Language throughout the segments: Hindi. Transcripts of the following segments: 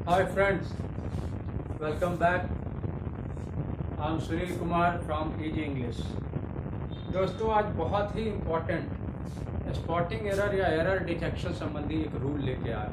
Hi friends, welcome back. I'm Sunil Kumar from Easy English. दोस्तों आज बहुत ही इम्पोर्टेंट स्पॉटिंग एरर या एरर डिटेक्शन संबंधी एक रूल लेके आया।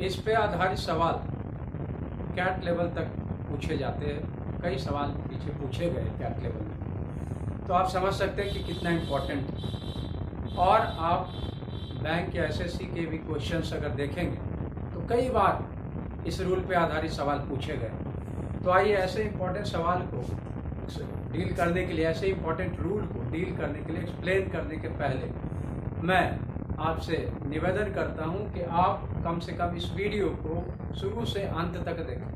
इस पे आधारित सवाल कैट लेवल तक पूछे जाते हैं। कई सवाल पीछे पूछे गए कैट लेवल में, तो आप समझ सकते हैं कि कितना इम्पोर्टेंट है। और आप बैंक या एसएससी के भी क्वेश्चंस अगर देखेंगे तो कई बार इस रूल पे आधारित सवाल पूछे गए। तो आइए ऐसे इम्पोर्टेंट सवाल को डील करने के लिए, ऐसे इम्पोर्टेंट रूल को डील करने के लिए, एक्सप्लेन करने के पहले मैं आपसे निवेदन करता हूं कि आप कम से कम इस वीडियो को शुरू से अंत तक देखें,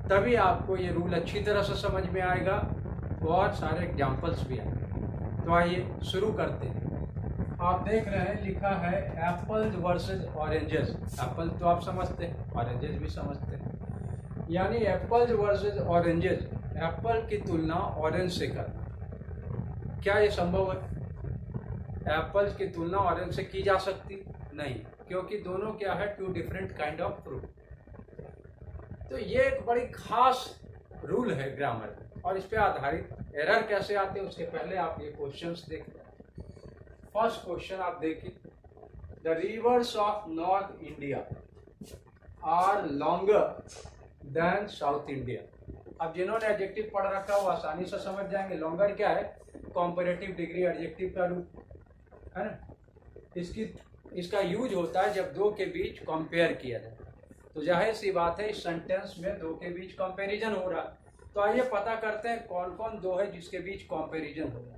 तभी आपको ये रूल अच्छी तरह से समझ में आएगा। बहुत सारे एग्जाम्पल्स भी आएंगे। तो आइए शुरू करते हैं। आप देख रहे हैं लिखा है एप्पल्स वर्सेस ऑरेंजेस। एप्पल तो आप समझते हैं, ऑरेंजेस भी समझते हैं, यानी एप्पल्स वर्सेस ऑरेंजेस, एप्पल की तुलना ऑरेंज से करना। क्या ये संभव है? एप्पल्स की तुलना ऑरेंज से की जा सकती नहीं, क्योंकि दोनों क्या है, two different kind of fruit. तो ये एक बड़ी खास रूल है ग्रामर में, और इस पे आधारित एरर कैसे आते हैं उसके पहले आप ये क्वेश्चंस देखें। फर्स्ट क्वेश्चन आप देखिए, the rivers of North India are longer than South India. अब जिन्होंने एडजेक्टिव पढ़ रखा है वो आसानी से समझ जाएंगे। लॉन्गर क्या है? कंपैरेटिव डिग्री एडजेक्टिव का रूप है ना। इसका यूज होता है जब दो के बीच कंपेयर किया जाए। तो जाहिर सी बात है इस सेंटेंस में दो के बीच कंपैरिजन हो रहा है। तो आइए पता करते हैं कौन कौन दो है जिसके बीच कंपैरिजन हो रहा है।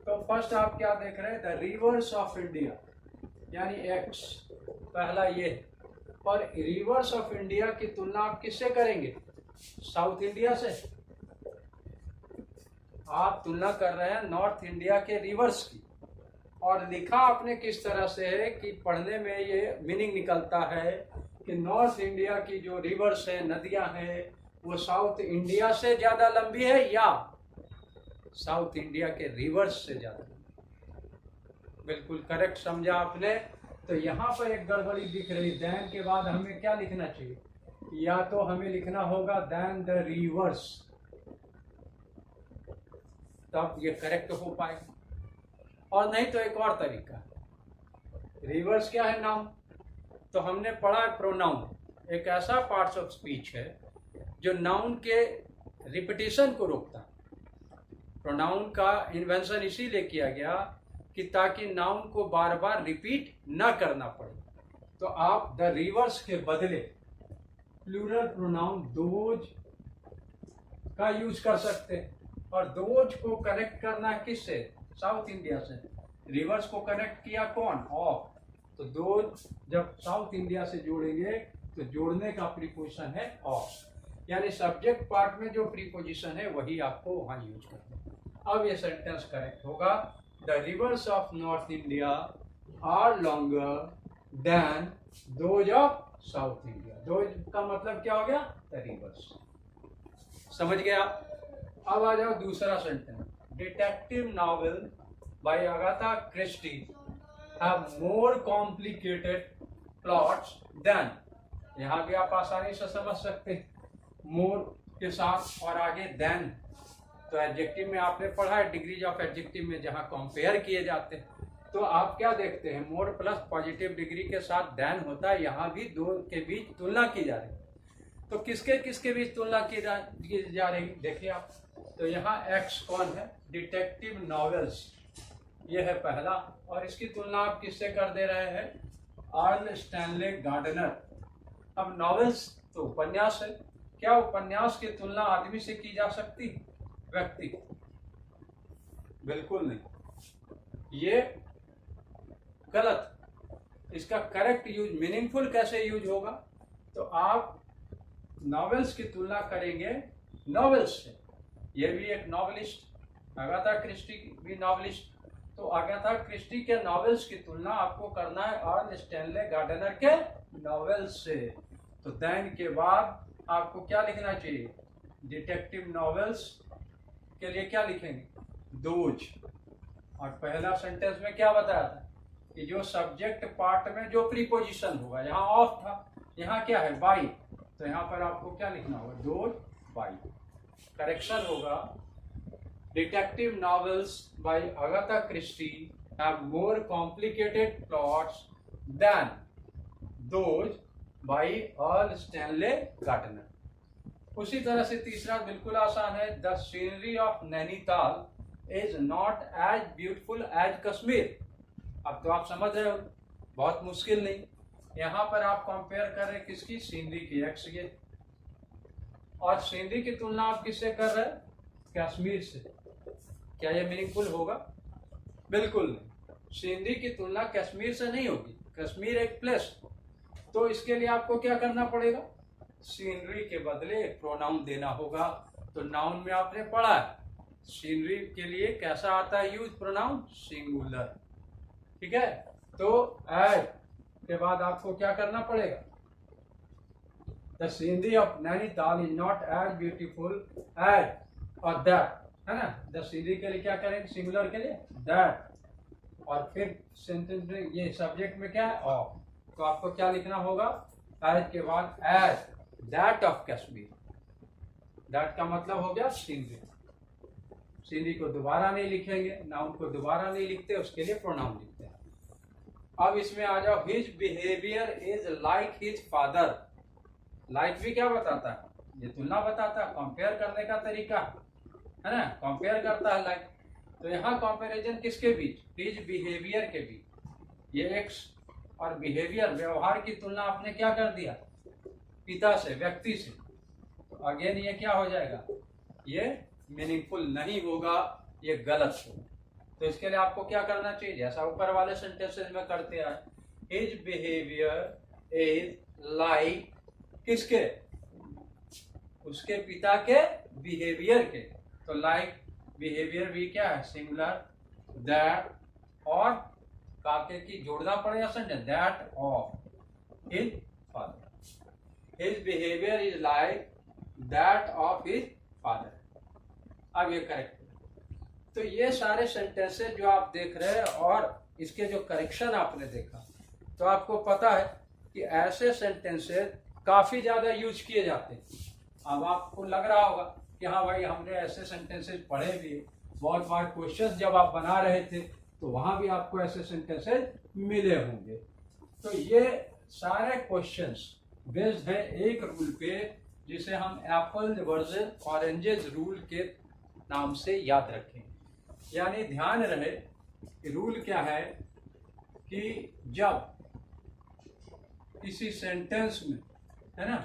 तो फर्स्ट आप क्या देख रहे हैं, द रिवर्स ऑफ इंडिया, यानी एक्स, पहला ये। और रिवर्स ऑफ इंडिया की तुलना आप किससे करेंगे? साउथ इंडिया से। आप तुलना कर रहे हैं नॉर्थ इंडिया के रिवर्स की, और लिखा आपने किस तरह से है कि पढ़ने में ये मीनिंग निकलता है कि नॉर्थ इंडिया की जो रिवर्स है, नदियां हैं, वो साउथ इंडिया से ज्यादा लंबी है या साउथ इंडिया के रिवर्स से ज्यादा। बिल्कुल करेक्ट समझा आपने। तो यहाँ पर एक गड़बड़ी दिख रही, देन के बाद हमें क्या लिखना चाहिए? या तो हमें लिखना होगा देन द रिवर्स, तब ये करेक्ट हो पाएगा। और नहीं तो एक और तरीका, रिवर्स क्या है? नाउन। तो हमने पढ़ा प्रोनाउन एक ऐसा पार्ट्स ऑफ स्पीच है जो नाउन के रिपीटिशन को रोकता है। प्रोनाउन का इन्वेंशन इसीलिए किया गया कि ताकि नाउन को बार बार रिपीट न करना पड़े। तो आप द रिवर्स के बदले प्लूरल प्रोनाउन दोज का यूज कर सकते हैं। और दोज को कनेक्ट करना किससे? साउथ इंडिया से। रिवर्स को कनेक्ट किया कौन? ऑफ। तो दोज जब साउथ इंडिया से जोड़ेंगे तो जोड़ने का प्रीपोजिशन है ऑफ, यानी सब्जेक्ट पार्ट में जो प्रीपोजिशन है वही आपको वहां यूज करना है। अब ये सेंटेंस करेक्ट होगा, the rivers of North India are longer than those of South India. Those का मतलब क्या हो गया? The rivers. समझ गया? अब आ जाओ दूसरा sentence, detective novel by Agatha Christie have more complicated plots than. यहाँ भी आप आसानी से समझ सकते हैं, मोर के साथ और आगे देन। तो एडजेक्टिव में आपने पढ़ा है डिग्रीज ऑफ एडजेक्टिव में जहां कंपेयर किए जाते हैं, तो आप क्या देखते हैं, मोर प्लस पॉजिटिव डिग्री के साथ देन होता है। यहाँ भी दो के बीच तुलना की जा रही है। तो किसके किसके बीच तुलना की जा रही देखिए आप। तो यहाँ एक्स कौन है? डिटेक्टिव नॉवेल्स, ये है पहला, और इसकी तुलना आप किससे कर दे रहे हैं? Earl Stanley Gardner. अब नॉवेल्स तो उपन्यास है, क्या उपन्यास की तुलना आदमी से की जा सकती? व्यक्ति? बिल्कुल नहीं, ये गलत। इसका करेक्ट यूज, मीनिंगफुल कैसे यूज होगा? तो आप नॉवेल्स की तुलना करेंगे नॉवेल्स से। ये भी एक नॉवेलिस्ट, अगाथा क्रिस्टी भी नॉवेलिस्ट। तो अगाथा क्रिस्टी के नॉवेल्स की तुलना आपको करना है अर्ल स्टैनले गार्डनर के नॉवेल्स से। तो देन के बाद आपको क्या लिखना चाहिए? डिटेक्टिव नॉवेल्स के लिए क्या लिखेंगे? दोज। और पहला सेंटेंस में क्या बताया था कि जो सब्जेक्ट पार्ट में जो प्रीपोजिशन होगा, यहाँ ऑफ था यहाँ क्या है बाई, तो यहाँ पर आपको क्या लिखना होगा, दोज बाई। करेक्शन होगा, detective novels by Agatha Christie have more complicated plots than those by Earl Stanley Gardner. उसी तरह से तीसरा बिल्कुल आसान है, the scenery of Nainital is not as beautiful as Kashmir. अब तो आप समझ रहे हो, बहुत मुश्किल नहीं। यहाँ पर आप कंपेयर कर रहे हैं किसकी, सीनरी की, एक्स ये, और सीनरी की तुलना आप किससे कर रहे हैं, कश्मीर से। क्या ये मीनिंगफुल होगा, बिल्कुल नहीं। सीनरी की तुलना कश्मीर से नहीं होगी, कश्मीर एक प्लेस, तो इसके लिए आपको क्या करना पड़ेगा, सीनरी के बदले एक प्रोनाउन देना होगा। तो नाउन में आपने पढ़ा है सीनरी के लिए कैसा आता है यूज, प्रोनाउन सिंगुलर, ठीक है। तो एज के बाद आपको क्या करना पड़ेगा, the scenery of Nainital is not as beautiful as, और दैट, है ना। द सीनरी के लिए क्या करेंगे, सिंगुलर के लिए दैट, और फिर सेंटेंस में ये सब्जेक्ट में क्या है, ऑफ, तो आपको क्या लिखना होगा, एज के बाद as that of Kashmir. That का मतलब हो गया सीनरी। सीनरी को दोबारा नहीं लिखेंगे, नाउन को दोबारा नहीं लिखते, उसके लिए प्रोनाउन लिखते हैं। अब इसमें आ जाओ, his behaviour is like his father. Like भी क्या बताता है, ये तुलना बताता है, कंपेयर करने का तरीका है ना, कंपेयर करता है लाइक। तो यहाँ कंपैरिजन किसके बीच, हिज बिहेवियर के बीच। ये एक्स और बिहेवियर, व्यवहार की तुलना आपने क्या कर दिया, पिता से, व्यक्ति से। तो अगेन ये क्या हो जाएगा, ये मीनिंगफुल नहीं होगा, ये गलत होगा। तो इसके लिए आपको क्या करना चाहिए, जैसा ऊपर वाले सेंटेंसेस में करते हैं, हिज बिहेवियर इज लाइक किसके, उसके पिता के बिहेवियर के। तो लाइक बिहेवियर भी क्या है, सिंगुलर, दैट, और काके की जोड़ना पड़ेगा sentence, that of his father. His behaviour is like that of his father. अब ये करेक्ट है। तो ये सारे सेंटेंसेस जो आप देख रहे हैं और इसके जो करेक्शन आपने देखा, तो आपको पता है कि ऐसे सेंटेंसेस काफी ज्यादा यूज किए जाते हैं। अब आपको लग रहा होगा कि हाँ भाई हमने ऐसे सेंटेंसेस पढ़े भी, बहुत बार क्वेश्चन जब आप बना रहे थे तो वहां भी आपको ऐसे सेंटेंसेस मिले होंगे। तो ये सारे क्वेश्चंस बेस्ड है एक रूल पे, जिसे हम एप्पल वर्सेस ऑरेंजेस रूल के नाम से याद रखें। यानी ध्यान रहे कि रूल क्या है कि जब किसी सेंटेंस में, है ना,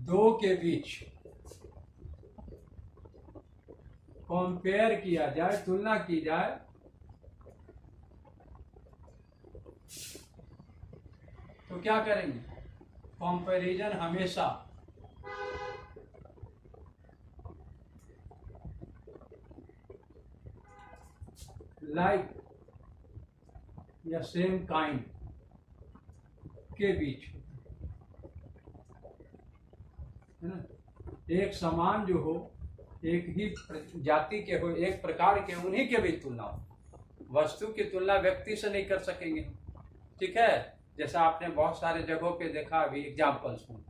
दो के बीच कंपेयर किया जाए, तुलना की जाए, तो क्या करेंगे, कंपैरिजन हमेशा लाइक या सेम काइंड के बीच, है ना। एक समान जो हो, एक ही जाति के हो, एक प्रकार के, उन्हीं के बीच तुलना हो। वस्तु की तुलना व्यक्ति से नहीं कर सकेंगे, ठीक है, जैसा आपने बहुत सारे जगहों पे देखा अभी एग्जाम्पल्स में।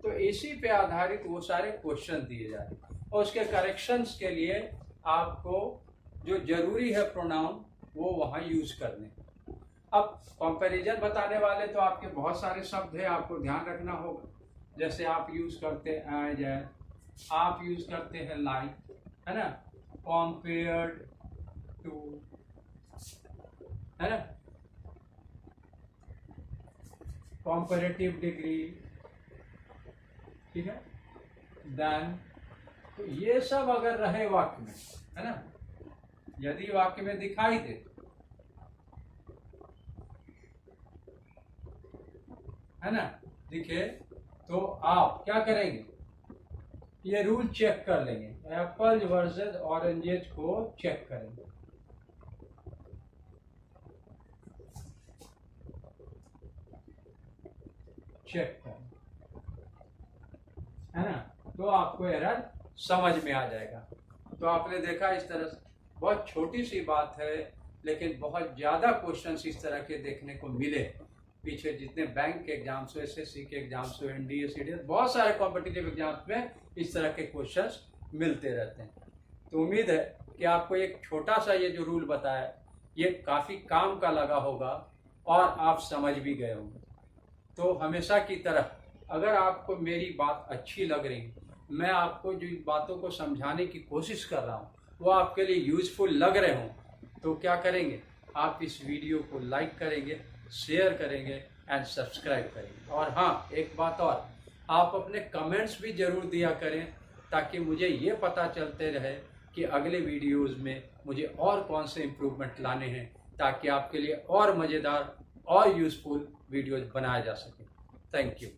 तो इसी पे आधारित वो सारे क्वेश्चन दिए जाए, और उसके करेक्शंस के लिए आपको जो जरूरी है प्रोनाउन वो वहाँ यूज करने। अब कंपैरिजन बताने वाले तो आपके बहुत सारे शब्द हैं, आपको ध्यान रखना होगा। जैसे आप यूज करते हैं एज है, आप यूज करते हैं लाइक, है ना, कंपेयर्ड टू, है ना, कंपैरेटिव डिग्री, ठीक है, देन। तो ये सब अगर रहे वाक्य में, है ना, यदि वाक्य में दिखाई दे, है ना, दिखे, तो आप क्या करेंगे, ये रूल चेक कर लेंगे, एप्पल वर्सेस ऑरेंजेस को चेक करेंगे। चेक करें, है ना, तो आपको एरर समझ में आ जाएगा। तो आपने देखा इस तरह से बहुत छोटी सी बात है, लेकिन बहुत ज़्यादा क्वेश्चंस इस तरह के देखने को मिले। पीछे जितने बैंक के एग्जाम्स हो, एसएससी के एग्जाम्स हो, एनडीए, सीडीएस, बहुत सारे कॉम्पिटिटिव एग्जाम्स में इस तरह के क्वेश्चंस मिलते रहते हैं। तो उम्मीद है कि आपको एक छोटा सा ये जो रूल बताया ये काफ़ी काम का लगा होगा और आप समझ भी गए होंगे। तो हमेशा की तरह अगर आपको मेरी बात अच्छी लग रही, मैं आपको जो बातों को समझाने की कोशिश कर रहा हूँ वो आपके लिए यूजफुल लग रहे हों, तो क्या करेंगे, आप इस वीडियो को लाइक करेंगे, शेयर करेंगे एंड सब्सक्राइब करेंगे। और हाँ, एक बात और, आप अपने कमेंट्स भी ज़रूर दिया करें ताकि मुझे ये पता चलते रहे कि अगले वीडियोस में मुझे और कौन से इम्प्रूवमेंट लाने हैं, ताकि आपके लिए और मज़ेदार और यूज़फुल वीडियोस बनाए जा सकें। Thank you.